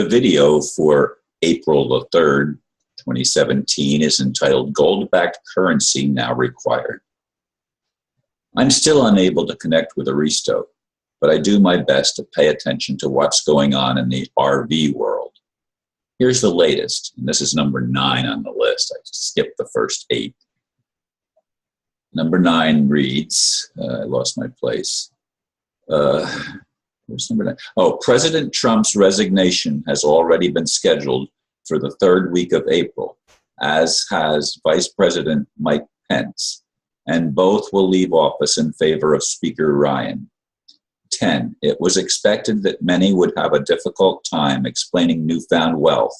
The video for April the 3rd, 2017 is entitled Gold-Backed Currency Now Required. I'm still unable to connect with Aristo, but I do my best to pay attention to what's going on in the RV world. Here's the latest, and this is number 9 on the list. I skipped the first 8. Number 9 reads, I lost my place. Where's number 9? Oh, President Trump's resignation has already been scheduled for the 3rd week of April, as has Vice President Mike Pence, and both will leave office in favor of Speaker Ryan. 10. It was expected that many would have a difficult time explaining newfound wealth,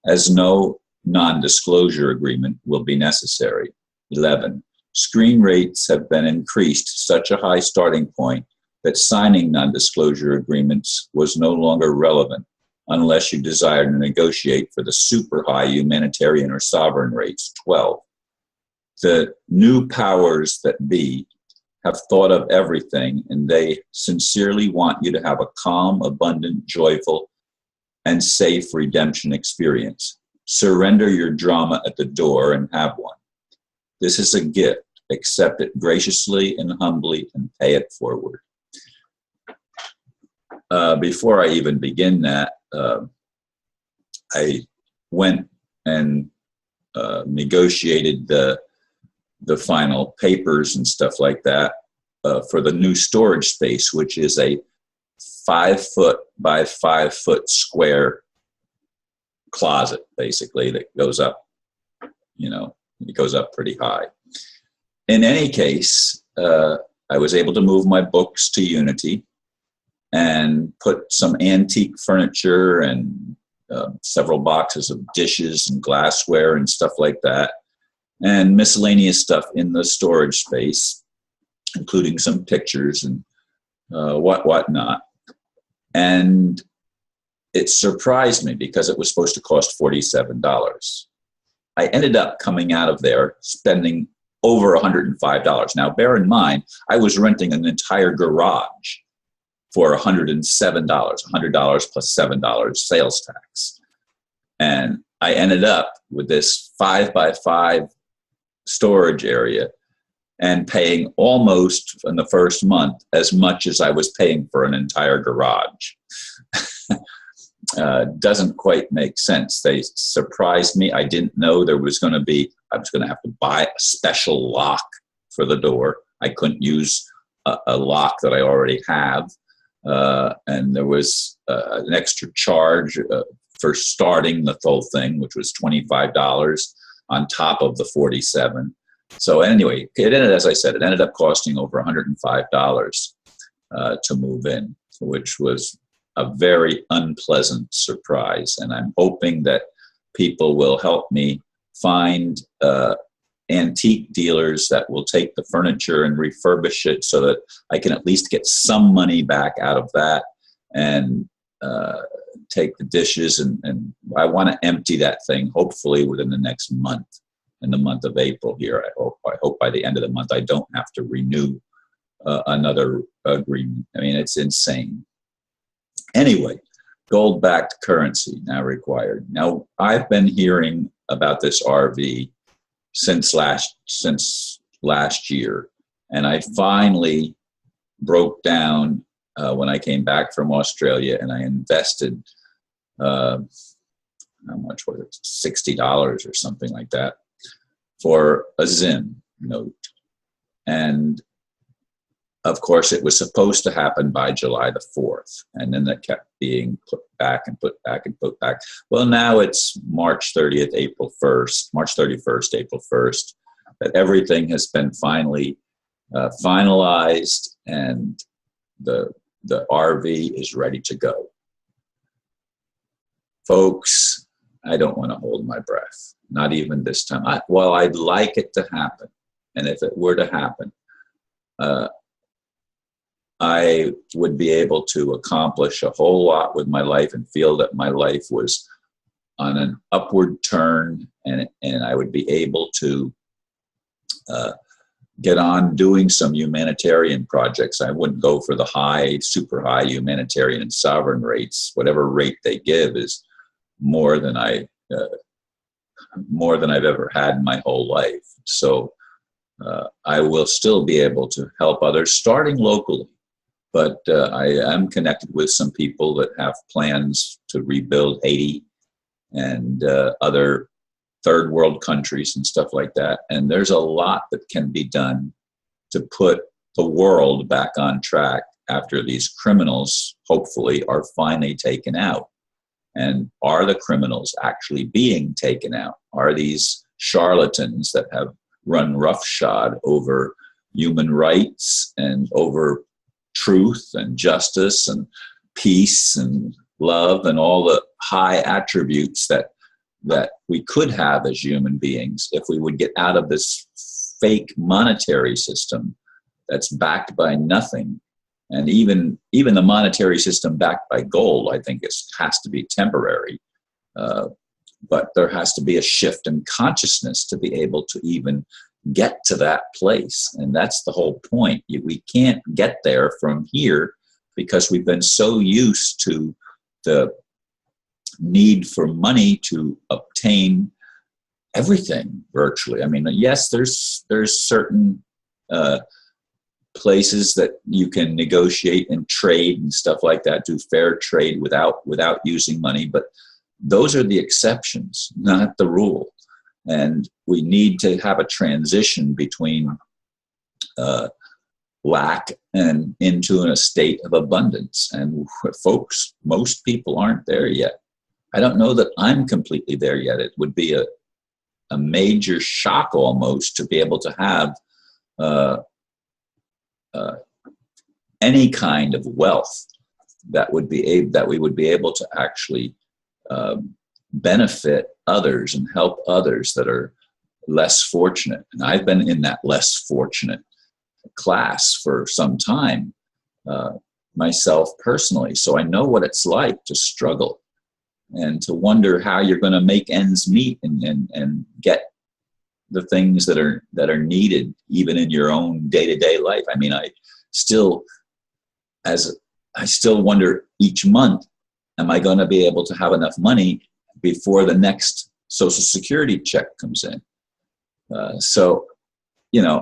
as no non-disclosure agreement will be necessary. 11. Screen rates have been increased to such a high starting point that signing non-disclosure agreements was no longer relevant unless you desire to negotiate for the super high humanitarian or sovereign rates. 12. The new powers that be have thought of everything, and they sincerely want you to have a calm, abundant, joyful, and safe redemption experience. Surrender your drama at the door and have one. This is a gift. Accept it graciously and humbly and pay it forward. Before I even begin that, I went and negotiated the final papers and stuff like that for the new storage space, which is a 5 foot by 5 foot square closet, basically, that goes up, it goes up pretty high. In any case, I was able to move my books to Unity and put some antique furniture and several boxes of dishes and glassware and stuff like that, and miscellaneous stuff in the storage space, including some pictures and whatnot. And it surprised me because it was supposed to cost $47. I ended up coming out of there spending over $105. Now, bear in mind, I was renting an entire garage for $107, $100 plus $7 sales tax. And I ended up with this 5 by 5 storage area and paying almost in the first month as much as I was paying for an entire garage. Doesn't quite make sense. They surprised me. I didn't know I was going to have to buy a special lock for the door. I couldn't use a lock that I already have. And there was an extra charge for starting the whole thing, which was $25 on top of the $47. So anyway, as I said, it ended up costing over $105 to move in, which was a very unpleasant surprise. And I'm hoping that people will help me find antique dealers that will take the furniture and refurbish it so that I can at least get some money back out of that and take the dishes. And I want to empty that thing hopefully within the next month, in the month of April here. I hope by the end of the month I don't have to renew another agreement. I mean, it's insane. Anyway, gold-backed currency now required. Now, I've been hearing about this RV since last year, and I finally broke down when I came back from Australia, and I invested how much was it, $60 or something like that, for a Zim note. And of course, it was supposed to happen by July the 4th, and then that kept being put back and put back and put back. Well, now it's March 30th, April 1st, March 31st, April 1st, that everything has been finally finalized, and the RV is ready to go. Folks, I don't want to hold my breath, not even this time. I'd like it to happen, and if it were to happen, I would be able to accomplish a whole lot with my life and feel that my life was on an upward turn, and I would be able to get on doing some humanitarian projects. I wouldn't go for the high, super high humanitarian and sovereign rates. Whatever rate they give is more than I've ever had in my whole life. So I will still be able to help others, starting locally. But I am connected with some people that have plans to rebuild Haiti and other third world countries and stuff like that. And there's a lot that can be done to put the world back on track after these criminals, hopefully, are finally taken out. And are the criminals actually being taken out? Are these charlatans that have run roughshod over human rights and over truth and justice and peace and love and all the high attributes that we could have as human beings if we would get out of this fake monetary system that's backed by nothing? And even the monetary system backed by gold, I think has to be temporary. But there has to be a shift in consciousness to be able to even get to that place. And that's the whole point. We can't get there from here because we've been so used to the need for money to obtain everything virtually. I mean, yes, there's certain places that you can negotiate and trade and stuff like that, do fair trade without using money, but those are the exceptions, not the rule. And we need to have a transition between lack and into a state of abundance. And folks, most people aren't there yet. I don't know that I'm completely there yet. It would be a major shock almost to be able to have any kind of wealth that we would be able to actually benefit others and help others that are less fortunate. And I've been in that less fortunate class for some time myself personally. So I know what it's like to struggle and to wonder how you're going to make ends meet and get the things that are needed even in your own day-to-day life. I mean, I still wonder each month, am I going to be able to have enough money before the next Social Security check comes in? So,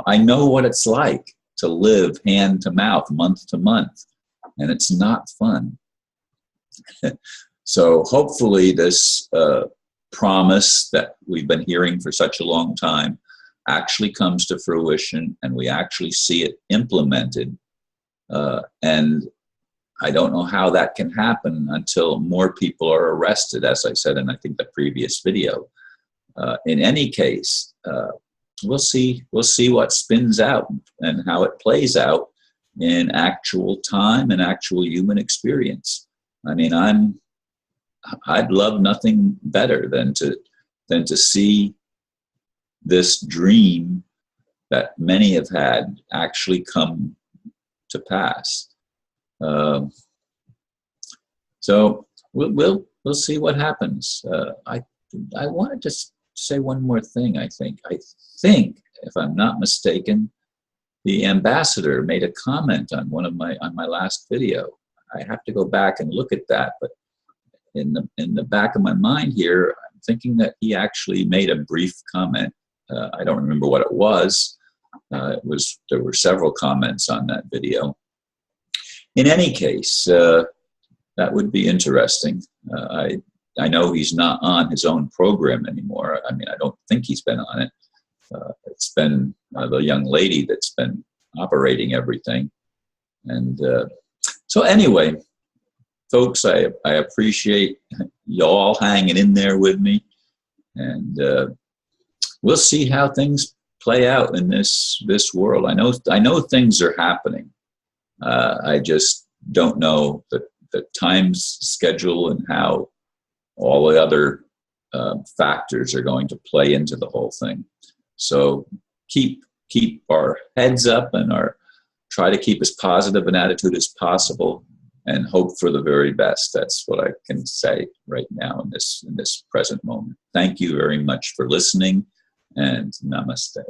I know what it's like to live hand to mouth, month to month, and it's not fun. So hopefully this promise that we've been hearing for such a long time actually comes to fruition and we actually see it implemented. And I don't know how that can happen until more people are arrested, as I said in, I think, the previous video. In any case, we'll see what spins out and how it plays out in actual time and actual human experience. I mean, I'd love nothing better than to see this dream that many have had actually come to pass. So we'll see what happens. I wanted to say one more thing. I think, if I'm not mistaken, the ambassador made a comment on my last video. I have to go back and look at that, but in the back of my mind here, I'm thinking that he actually made a brief comment. I don't remember what it was. There were several comments on that video. In any case, that would be interesting. I know he's not on his own program anymore. I mean, I don't think he's been on it. It's been the young lady that's been operating everything. And so anyway, folks, I appreciate you all hanging in there with me. And we'll see how things play out in this world. I know things are happening. I just don't know the time schedule and how all the other factors are going to play into the whole thing. So keep our heads up and try to keep as positive an attitude as possible and hope for the very best. That's what I can say right now in this present moment. Thank you very much for listening, and namaste.